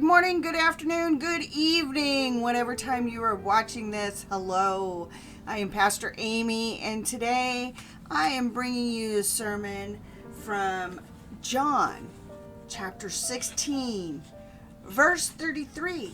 Good morning, good afternoon, good evening, whatever time you are watching this. Hello, I am Pastor Amy, and today I am bringing you a sermon from John, chapter 16, verse 33.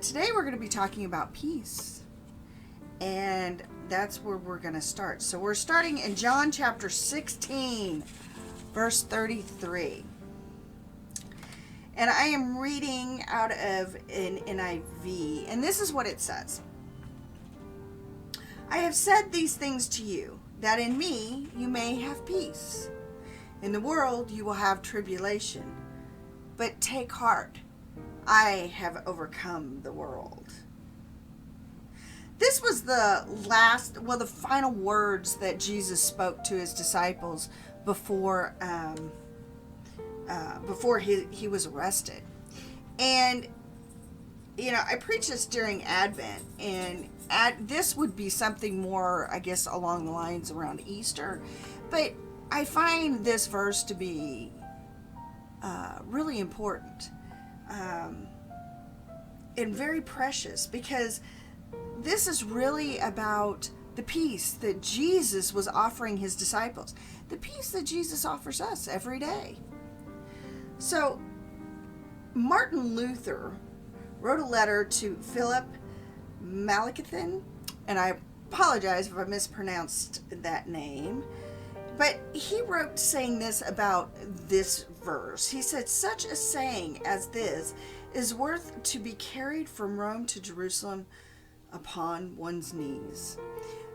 Today we're going to be talking about peace, and that's where we're going to start. So we're starting in John chapter 16, verse 33. And I am reading out of an NIV, and this is what it says. I have said these things to you, that in me you may have peace. In the world you will have tribulation, but take heart, I have overcome the world. This was the final words that Jesus spoke to his disciples before he was arrested. And I preach this during Advent, and this would be something more, I guess, along the lines around Easter, but I find this verse to be really important and very precious, because this is really about the peace that Jesus was offering his disciples, the peace that Jesus offers us every day. So, Martin Luther wrote a letter to Philip Melanchthon, and I apologize if I mispronounced that name, but he wrote saying this about this verse. He said, "Such a saying as this is worth to be carried from Rome to Jerusalem upon one's knees."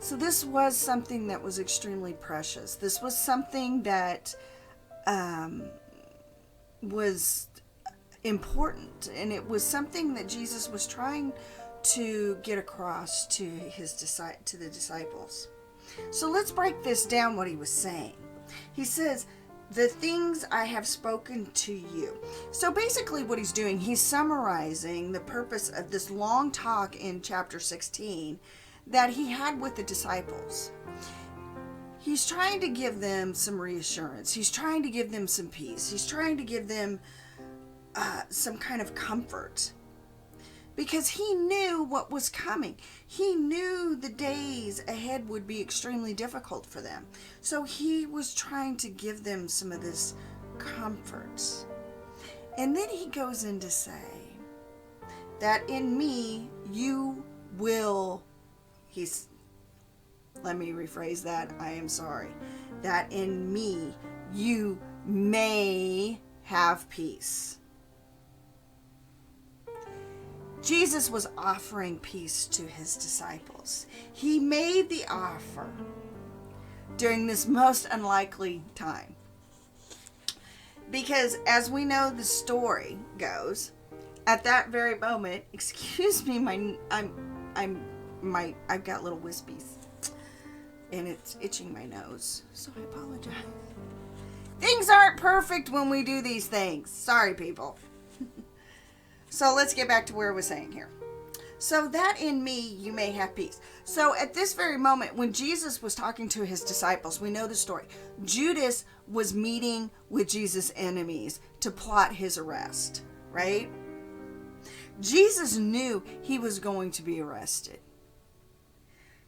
So this was something that was extremely precious. This was something that was important, and it was something that Jesus was trying to get across to the disciples. So let's break this down, what he was saying. He says, "The things I have spoken to you." So basically what he's doing, he's summarizing the purpose of this long talk in chapter 16 that he had with the disciples. He's trying to give them some reassurance. He's trying to give them some peace. He's trying to give them some kind of comfort, because he knew what was coming. He knew the days ahead would be extremely difficult for them. So he was trying to give them some of this comfort. And then he goes in to say that in me you will, let me rephrase that. I am sorry. That in me you may have peace. Jesus was offering peace to his disciples. He made the offer during this most unlikely time. Because as we know the story goes, at that very moment, excuse me, I've got little wispies, and it's itching my nose, so I apologize. Things aren't perfect when we do these things. Sorry, people. So let's get back to where I was saying here. So that in me you may have peace. So at this very moment, when Jesus was talking to his disciples, we know the story. Judas was meeting with Jesus' enemies to plot his arrest, right? Jesus knew he was going to be arrested.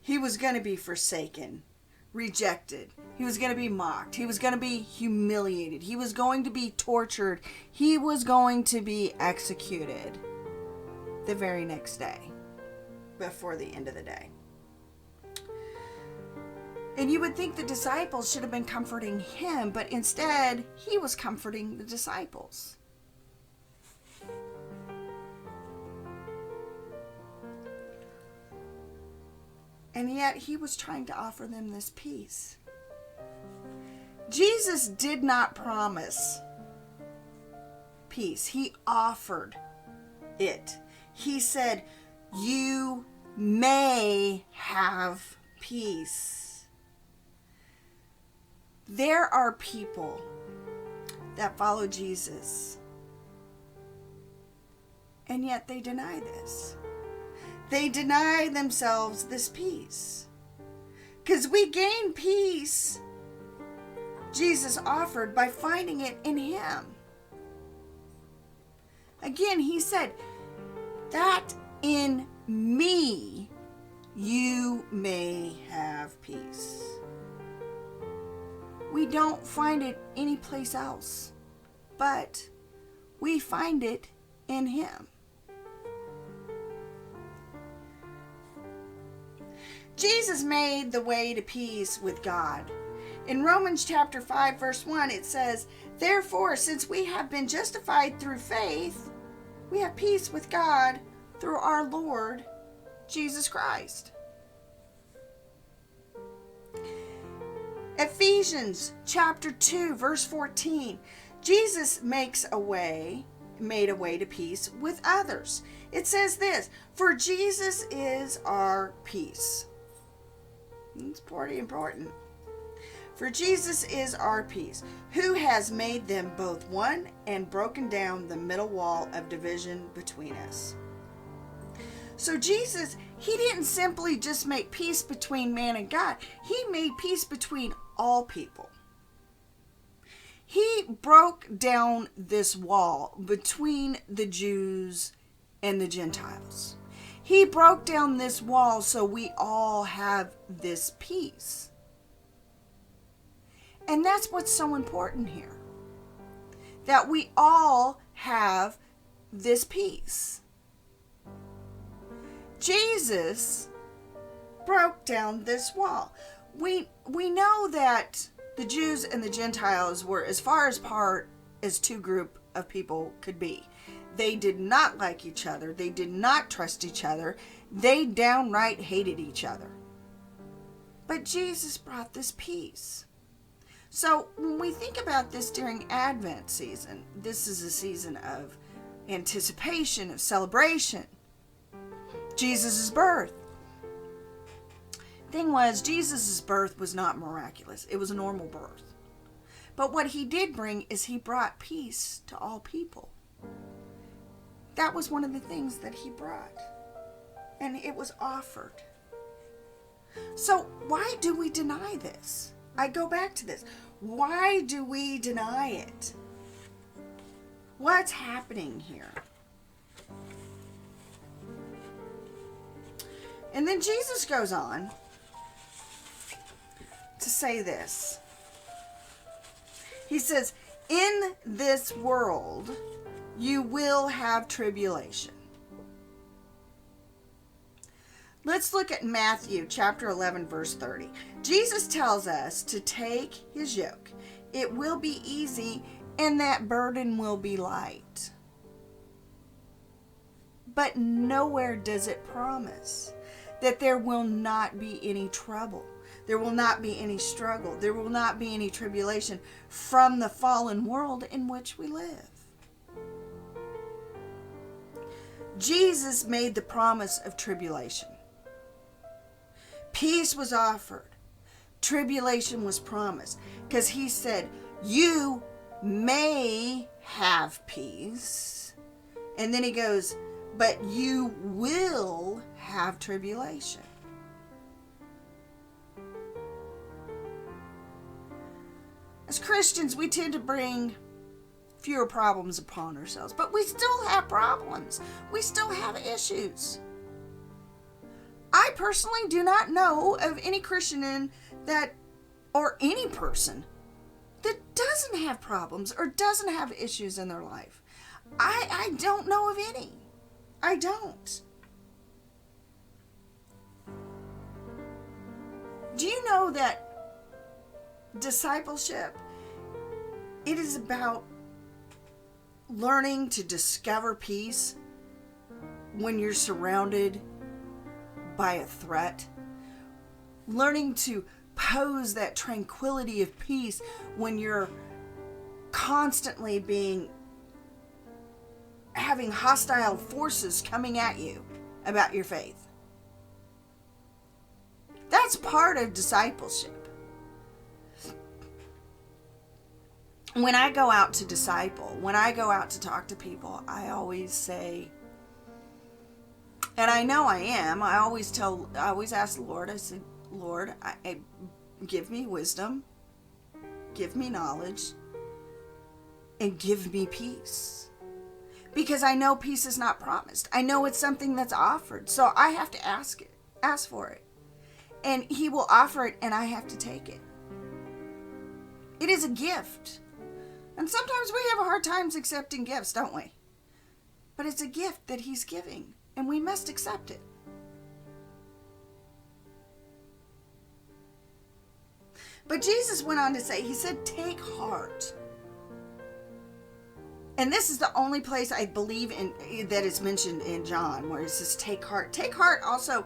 He was going to be forsaken, rejected. He was going to be mocked. He was going to be humiliated. He was going to be tortured. He was going to be executed the very next day, before the end of the day. And you would think the disciples should have been comforting him, but instead he was comforting the disciples. And yet he was trying to offer them this peace. Jesus did not promise peace. He offered it. He said, "You may have peace." There are people that follow Jesus, and yet they deny this. They deny themselves this peace. Because we gain peace, Jesus offered, by finding it in him. Again, he said, that in me you may have peace. We don't find it anyplace else, but we find it in him. Jesus made the way to peace with God. In Romans chapter 5, verse 1, it says, therefore, since we have been justified through faith, we have peace with God through our Lord Jesus Christ. Ephesians chapter 2, verse 14, Jesus made a way to peace with others. It says this, for Jesus is our peace. It's pretty important. For Jesus is our peace, who has made them both one and broken down the middle wall of division between us. So Jesus, he didn't simply just make peace between man and God. He made peace between all people. He broke down this wall between the Jews and the Gentiles. He broke down this wall so we all have this peace. And that's what's so important here. That we all have this peace. Jesus broke down this wall. We know that the Jews and the Gentiles were as far apart as two groups of people could be. They did not like each other. They did not trust each other. They downright hated each other. But Jesus brought this peace. So when we think about this during Advent season, this is a season of anticipation, of celebration. Jesus' birth. Thing was, Jesus' birth was not miraculous. It was a normal birth. But what he did bring is he brought peace to all people. That was one of the things that he brought. And it was offered. So why do we deny this? I go back to this. Why do we deny it? What's happening here? And then Jesus goes on to say this. He says, in this world, you will have tribulation. Let's look at Matthew chapter 11, verse 30. Jesus tells us to take his yoke. It will be easy, and that burden will be light. But nowhere does it promise that there will not be any trouble. There will not be any struggle. There will not be any tribulation from the fallen world in which we live. Jesus made the promise of tribulation. Peace was offered. Tribulation was promised. Because he said, you may have peace. And then he goes, but you will have tribulation. As Christians, we tend to bring fewer problems upon ourselves, but we still have problems. We still have issues. I personally do not know of any Christian or any person that doesn't have problems or doesn't have issues in their life. I don't know of any. I don't. Do you know that discipleship, it is about learning to discover peace when you're surrounded by a threat? Learning to pose that tranquility of peace when you're constantly having hostile forces coming at you about your faith. That's part of discipleship. When I go out to disciple, when I go out to talk to people, I always say, and I know I am, I always ask the Lord, I said, Lord, I give me wisdom, give me knowledge, and give me peace. because I know peace is not promised. I know it's something that's offered. So I have to ask for it. And he will offer it, and I have to take it. It is a gift. And sometimes we have a hard time accepting gifts, don't we? But it's a gift that he's giving, and we must accept it. But Jesus went on to say, he said, take heart. And this is the only place I believe in that is mentioned in John, where it says take heart. Take heart also,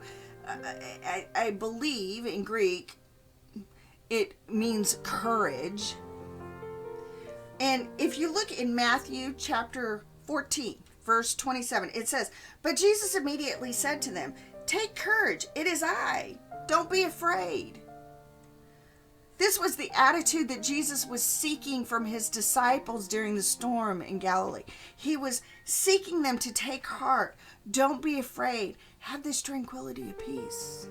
I believe in Greek, it means courage. And if you look in Matthew chapter 14, verse 27, it says, but Jesus immediately said to them, take courage, it is I. Don't be afraid. This was the attitude that Jesus was seeking from his disciples during the storm in Galilee. He was seeking them to take heart. Don't be afraid. Have this tranquility of peace.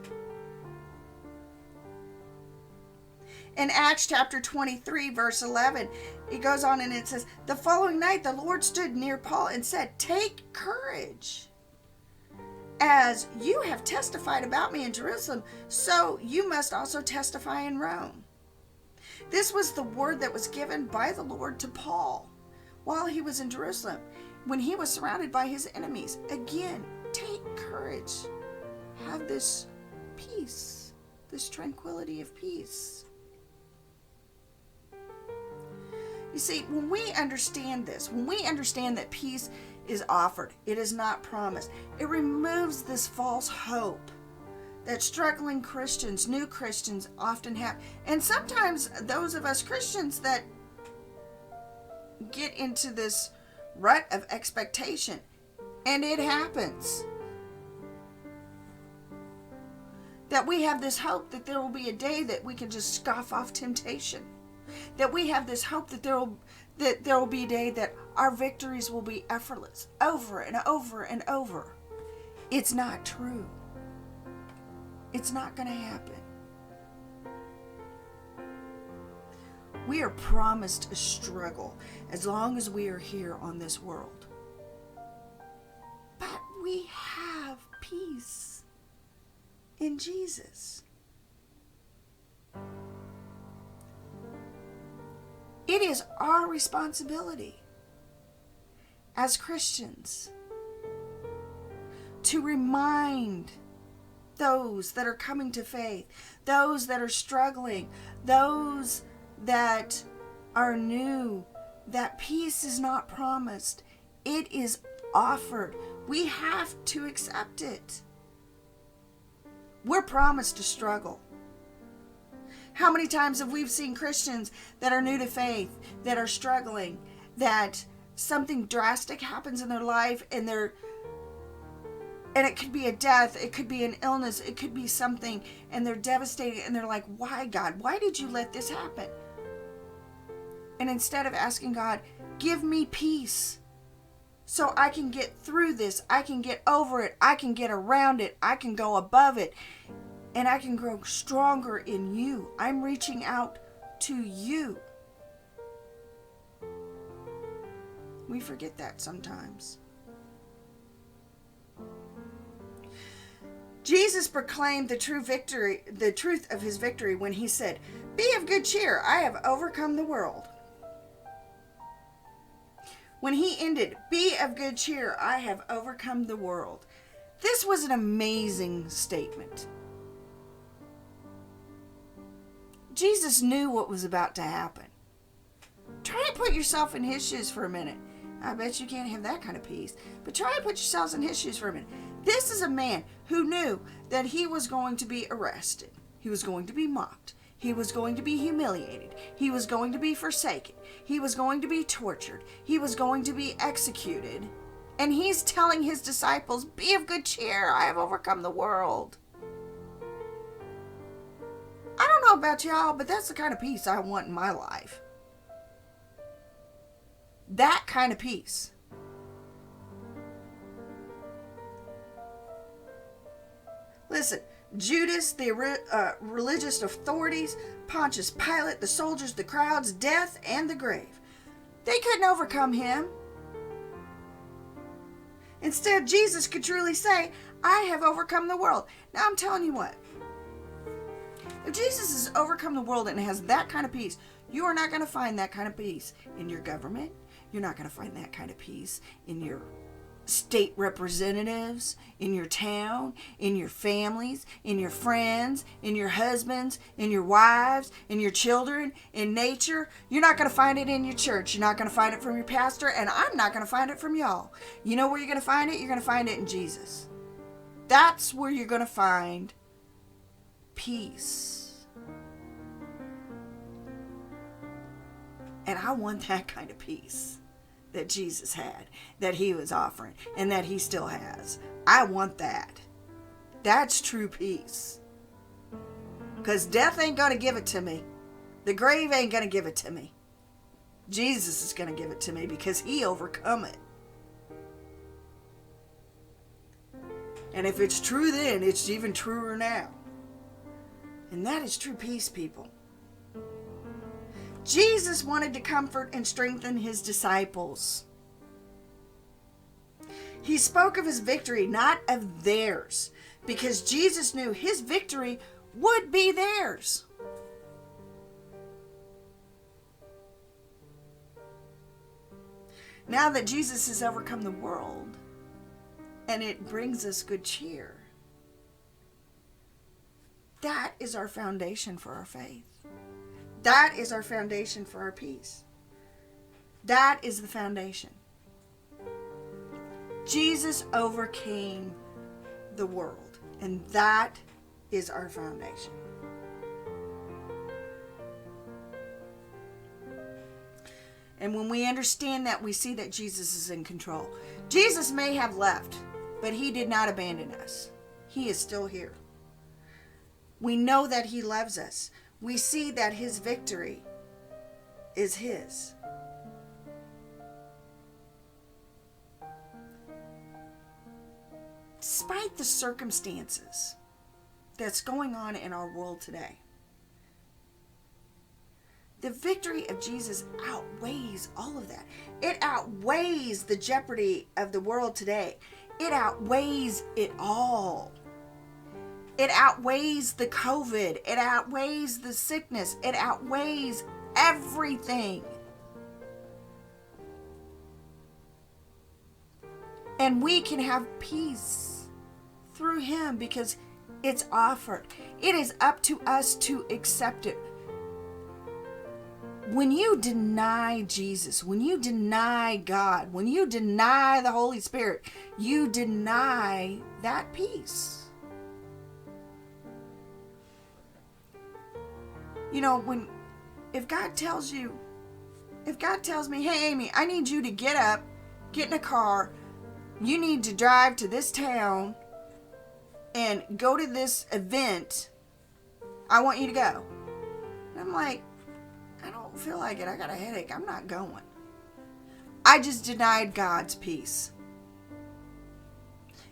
In Acts chapter 23, verse 11, it goes on and it says, the following night the Lord stood near Paul and said, take courage. As you have testified about me in Jerusalem, so you must also testify in Rome. This was the word that was given by the Lord to Paul while he was in Jerusalem, when he was surrounded by his enemies. Again, take courage. Have this peace, this tranquility of peace. You see, when we understand this, when we understand that peace is offered, it is not promised, it removes this false hope that struggling Christians, new Christians often have. And sometimes those of us Christians that get into this rut of expectation, and it happens, that we have this hope that there will be a day that we can just scoff off temptation, that we have this hope that there will be a day that our victories will be effortless over and over and over. It's not true. It's not going to happen. We are promised a struggle as long as we are here on this world. But we have peace in Jesus. It is our responsibility as Christians to remind those that are coming to faith, those that are struggling, those that are new, that peace is not promised. It is offered. We have to accept it. We're promised to struggle. How many times have we seen Christians that are new to faith, that are struggling, that something drastic happens in their life and it could be a death, it could be an illness, it could be something, and they're devastated, and they're like, why, God? Why did you let this happen? And instead of asking God, give me peace so I can get through this, I can get over it, I can get around it, I can go above it, and I can grow stronger in you. I'm reaching out to you. We forget that sometimes. Jesus proclaimed the truth of his victory when he said, be of good cheer, I have overcome the world. When he ended, be of good cheer, I have overcome the world. This was an amazing statement. Jesus knew what was about to happen. Try and put yourself in his shoes for a minute. I bet you can't have that kind of peace. But try and put yourselves in his shoes for a minute. This is a man who knew that he was going to be arrested. He was going to be mocked. He was going to be humiliated. He was going to be forsaken. He was going to be tortured. He was going to be executed. And he's telling his disciples, be of good cheer. I have overcome the world. I don't know about y'all, but that's the kind of peace I want in my life. That kind of peace. Listen, Judas, the religious authorities, Pontius Pilate, the soldiers, the crowds, death, and the grave. They couldn't overcome him. Instead, Jesus could truly say, I have overcome the world. Now, I'm telling you what. If Jesus has overcome the world and has that kind of peace, you are not going to find that kind of peace in your government. You're not going to find that kind of peace in your state representatives, in your town, in your families, in your friends, in your husbands, in your wives, in your children, in nature. You're not going to find it in your church. You're not going to find it from your pastor, and I'm not going to find it from y'all. You know where you're going to find it? You're going to find it in Jesus. That's where you're going to find peace. And I want that kind of peace that Jesus had, that he was offering, and that he still has. I want that. That's true peace. Because death ain't going to give it to me. The grave ain't going to give it to me. Jesus is going to give it to me because he overcome it. And if it's true then, it's even truer now. And that is true peace, people. Jesus wanted to comfort and strengthen his disciples. He spoke of his victory, not of theirs, because Jesus knew his victory would be theirs. Now that Jesus has overcome the world, and it brings us good cheer, that is our foundation for our faith. That is our foundation for our peace. That is the foundation. Jesus overcame the world, and that is our foundation. And when we understand that, we see that Jesus is in control. Jesus may have left, but he did not abandon us. He is still here. We know that he loves us. We see that his victory is his. Despite the circumstances that's going on in our world today, the victory of Jesus outweighs all of that. It outweighs the jeopardy of the world today. It outweighs it all. It outweighs the COVID. It outweighs the sickness. It outweighs everything. And we can have peace through him because it's offered. It is up to us to accept it. When you deny Jesus, when you deny God, when you deny the Holy Spirit, you deny that peace. You know, if God tells me, hey Amy, I need you to get up, get in a car, you need to drive to this town and go to this event, I want you to go. And I'm like, I don't feel like it. I got a headache. I'm not going. I just denied God's peace.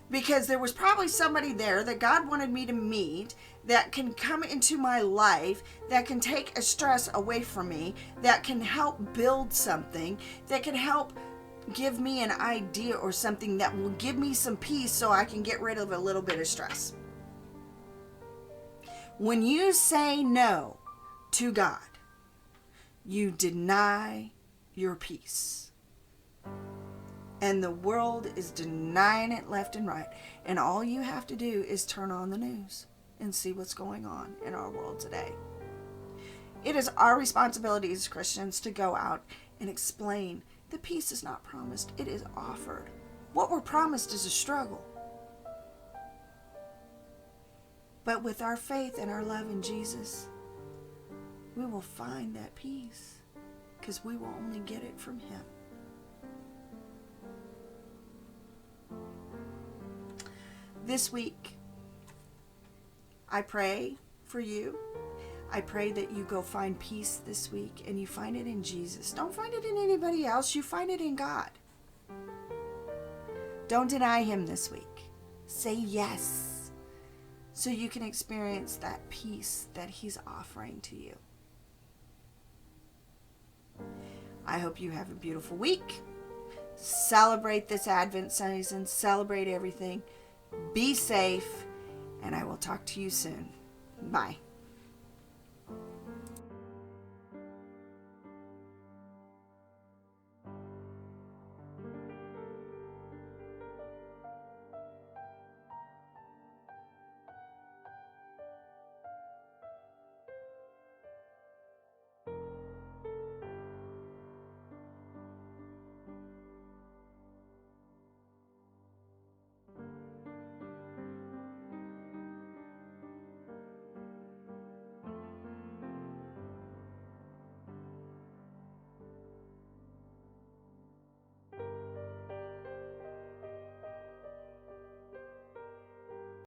Because there was probably somebody there that God wanted me to meet that can come into my life, that can take a stress away from me, that can help build something, that can help give me an idea or something that will give me some peace so I can get rid of a little bit of stress. When you say no to God, you deny your peace. And the world is denying it left and right. And all you have to do is turn on the news and see what's going on in our world today. It is our responsibility as Christians to go out and explain the peace is not promised, it is offered. What we're promised is a struggle. But with our faith and our love in Jesus, we will find that peace because we will only get it from him. This week, I pray for you. I pray that you go find peace this week and you find it in Jesus. Don't find it in anybody else. You find it in God. Don't deny him this week. Say yes so you can experience that peace that he's offering to you. I hope you have a beautiful week. Celebrate this Advent season. Celebrate everything. Be safe. And I will talk to you soon. Bye.